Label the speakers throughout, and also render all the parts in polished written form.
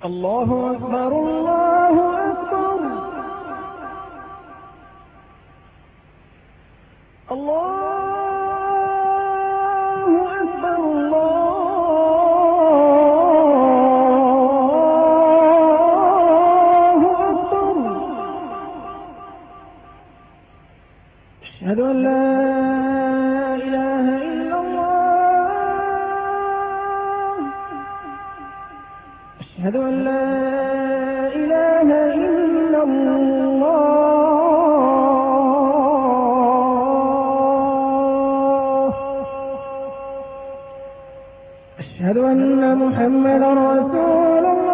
Speaker 1: الله أكبر الله أكبر الله أكبر الله أكبر. أشهد أن لا إله إلا الله. أشهد أن لا إله إلا الله. أشهد أن محمدا رسول الله.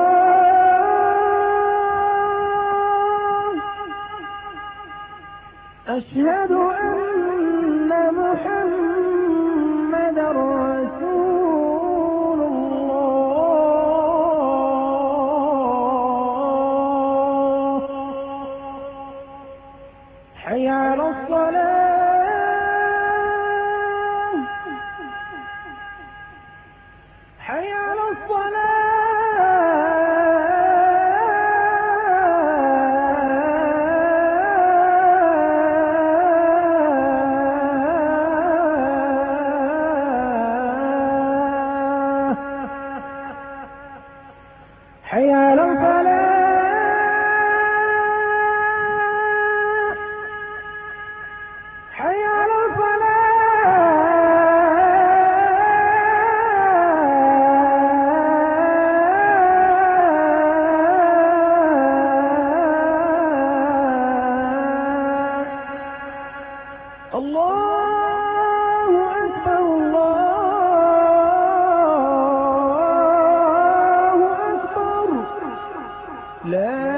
Speaker 1: أشهد أن محمدا رسول الله. حي على الصلاة. حي على الصلاة. حي على الفلاح. حي على الفلاح. الله أكبر الله أكبر. لا